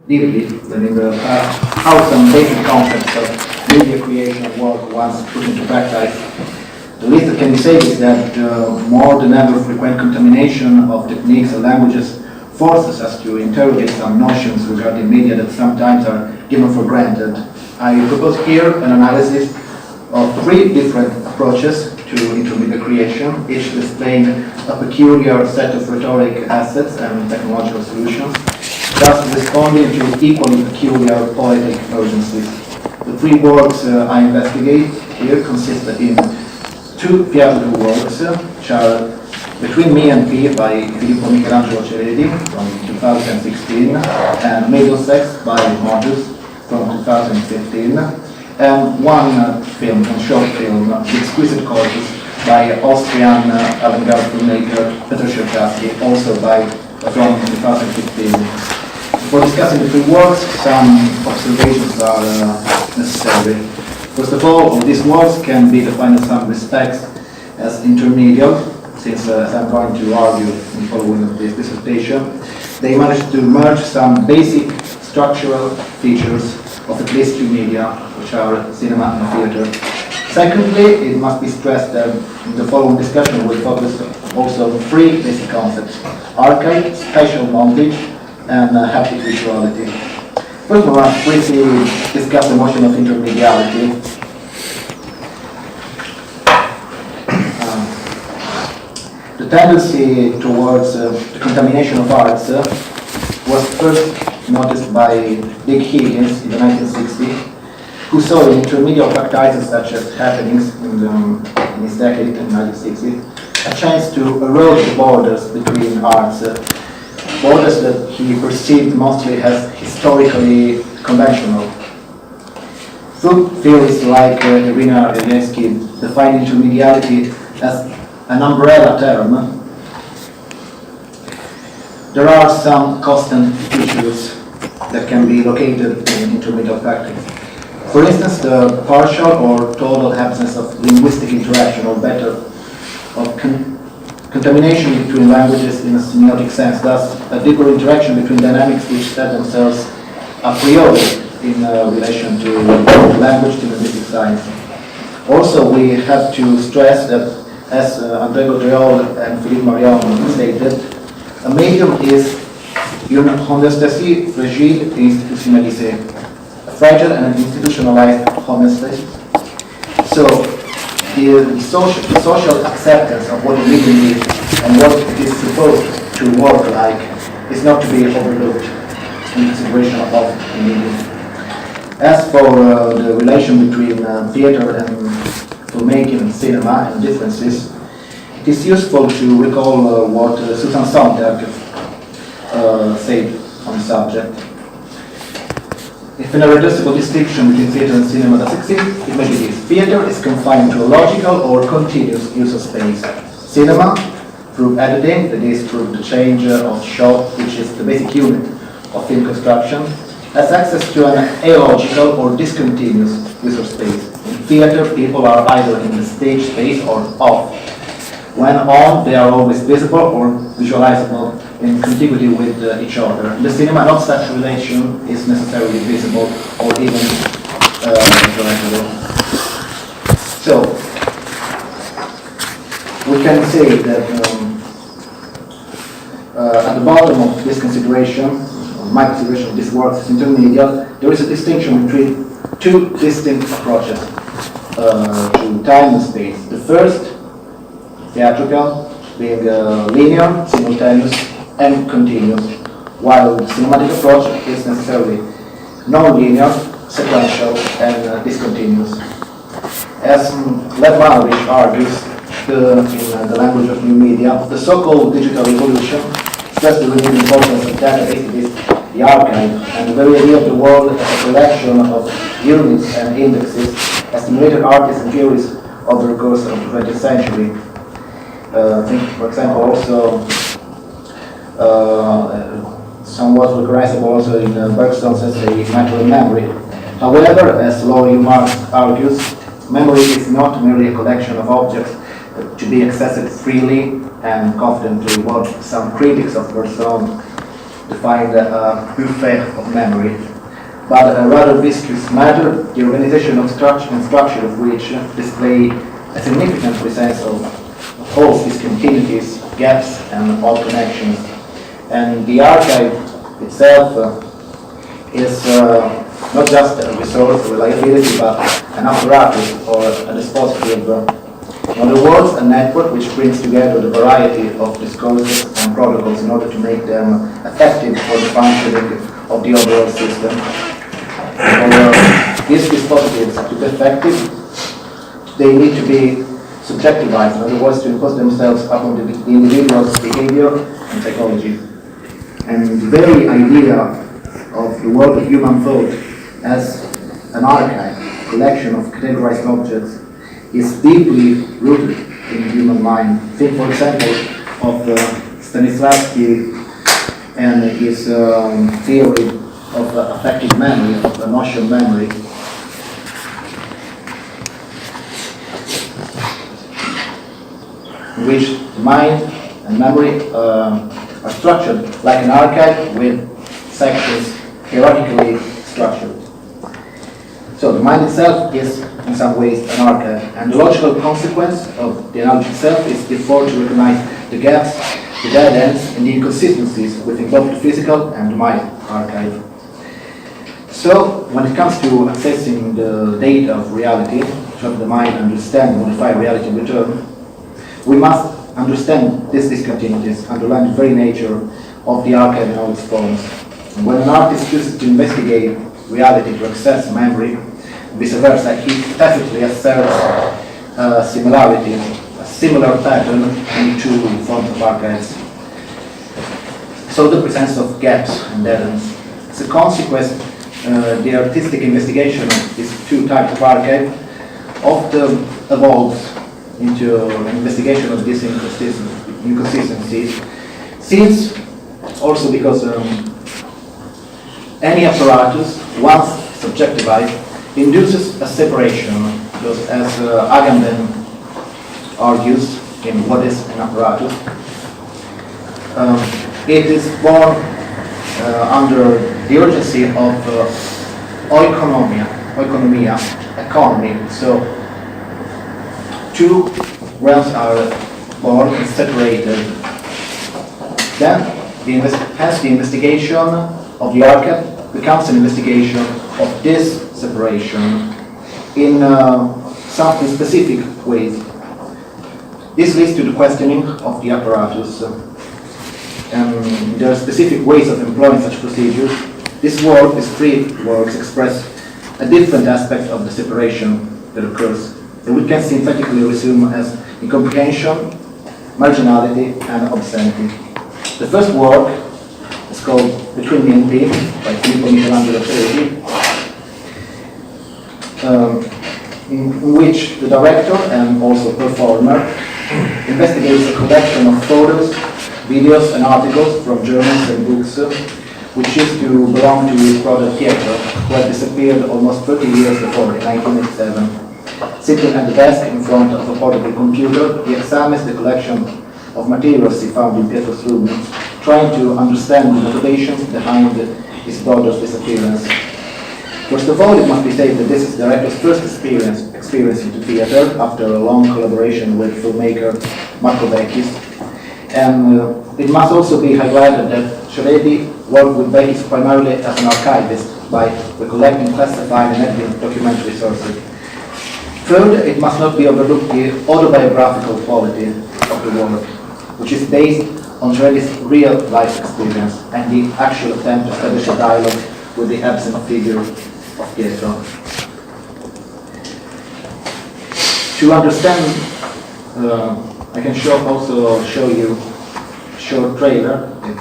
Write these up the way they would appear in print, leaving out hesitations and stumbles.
deeply than in the past how some basic concepts of media creation work once put into practice. The least that can be said is that more than ever frequent contamination of techniques and languages forces us to interrogate some notions regarding media that sometimes are given for granted. I propose here an analysis of three different approaches to intermedia creation, each displaying a peculiar set of rhetoric assets and technological solutions, thus responding to equally peculiar poetic urgencies. The three works I investigate here consist in two theatrical works, which are Between Me and P by Filippo Michelangelo Ceredi from 2016 and Middlesex by Modus from 2015, and one film, a short film, The Exquisite Corpus by Austrian avant-garde filmmaker Petr Cherkassky, also from 2015. For discussing the three works, some observations are necessary. First of all, these works can be defined in some respects as intermediate, since as I'm going to argue in the following of this dissertation, they managed to merge some basic structural features of at least two media, which are cinema and theater. Secondly, it must be stressed that in the following discussion we'll focus also on three basic concepts: archive, spatial knowledge, and haptic visuality. First, we must briefly discuss the notion of intermediality. The tendency towards the contamination of arts was first noticed by Dick Higgins in the 1960s, who saw in intermediate practices such as happenings in his decade in the 1960s a chance to erode the borders between arts, borders that he perceived mostly as historically conventional. Through theorists like Irina Elievsky define intermediality as an umbrella term. There are some constant features that can be located in intermediate practice. For instance, the partial or total absence of linguistic interaction, or better, of contamination between languages in a semiotic sense, thus a deeper interaction between dynamics which set themselves a priori in relation to language, to linguistic science. Also, we have to stress that, as André Gaudriol and Philippe Marion stated, a medium is une homéostasie fragile et institutionnalisée, a fragile and institutionalized homeostasis. So, the social acceptance of what a medium is and what it is supposed to work like is not to be overlooked in consideration of a medium. As for the relation between theater and filmmaking and cinema and differences, it is useful to recall what Susan Sontag said on the subject. If an irreducible distinction between theater and cinema does exist, it may be this: theater is confined to a logical or continuous use of space. Cinema, through editing, that is, through the change of shot, which is the basic unit of film construction, has access to an illogical or discontinuous use of space. In theater, people are either in the stage space or off. When on, they are always visible or visualizable in contiguity with each other. In the cinema, not such relation is necessarily visible or even visualizable. So, we can say that at the bottom of this consideration, my consideration of this work as intermediate, there is a distinction between two distinct approaches to time and space. The first, theatrical, being linear, simultaneous, and continuous, while the cinematic approach is necessarily non-linear, sequential, and discontinuous. As Lev Manovich argues in The Language of New Media, the so-called digital evolution stressed the renewed importance of databases, the archive, and the very idea of the world as a collection of units and indexes has stimulated artists and theories over the course of the 20th century. Think, for example, also somewhat recognizable also in Bergson's essay Matter and Memory. However, as Laurie Marx argues, memory is not merely a collection of objects to be accessed freely and confidently, what some critics of Bergson to find a buffet of memory, but a rather viscous matter, the organization of structure and structure of which display a significant presence of all discontinuities, gaps, and odd connections. And the archive itself is not just a resource, reliability, but an apparatus or a dispositive. In other words, a network which brings together the variety of discourses and protocols in order to make them effective for the functioning of the overall system. For these dispositives to be effective, they need to be subjectivized, in other words, to impose themselves upon the individual's behavior and psychology. And the very idea of the world of human thought as an archive, collection of categorized objects, is deeply rooted in the human mind. Think, for example, of Stanislavski and his theory of affective memory, of emotional memory. In which the mind and memory are structured like an archive with sections hierarchically structured. So the mind itself is in some ways an archive, and the logical consequence of the analogy itself is therefore to recognize the gaps, the dead ends, and the inconsistencies within both the physical and the mind archive. So when it comes to accessing the data of reality, to help the mind understand and modify reality in return, we must understand these discontinuities, underline the very nature of the archive in all its forms. And when an artist chooses to investigate reality to access memory, vice versa, he tacitly asserts similarity, a similar pattern in two forms of archives. So the presence of gaps and dead ends. As a consequence, the artistic investigation of these two types of archive often evolves into an investigation of these inconsistencies, since also because any apparatus, once subjectivized, induces a separation, because as Agamben argues in What is an Apparatus, it is born under the urgency of oikonomia, economy. So two realms are born and separated. Then, hence the investigation of the archive becomes an investigation of this separation in something specific ways. This leads to the questioning of the apparatus. There are specific ways of employing such procedures. This work, these three works, express a different aspect of the separation that occurs, that we can synthetically resume as incomprehension, marginality, and obscenity. The first work is called Between Me and Thee by Filippo Michelangelo Ferretti, in which the director and also performer investigates a collection of photos, videos, and articles from journals and books which used to belong to his brother Pietro, who had disappeared almost 30 years before, in 1987. Sitting at the desk in front of a portable computer, he examines the collection of materials he found in Pietro's room, trying to understand the motivations behind his brother's disappearance. First of all, it must be said that this is the director's first experience into theater after a long collaboration with filmmaker Marco Vecchis. And it must also be highlighted that Ferretti worked with Vecchis primarily as an archivist by recollecting, classifying, and editing documentary sources. Third, it must not be overlooked the autobiographical quality of the work, which is based on Ferretti's real life experience and the actual attempt to establish a dialogue with the absent figure of Pietro. To understand, I can also show you a short trailer, if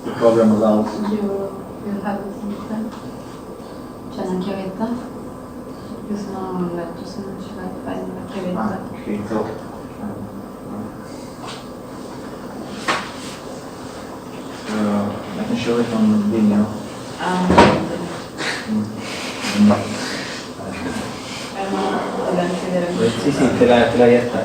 the program allows. You have it instead? C'è una chiavetta? Io se no non ho letto, se non ci fai una chiavetta. Okay, so. I can show it on video. Sì, te la detta.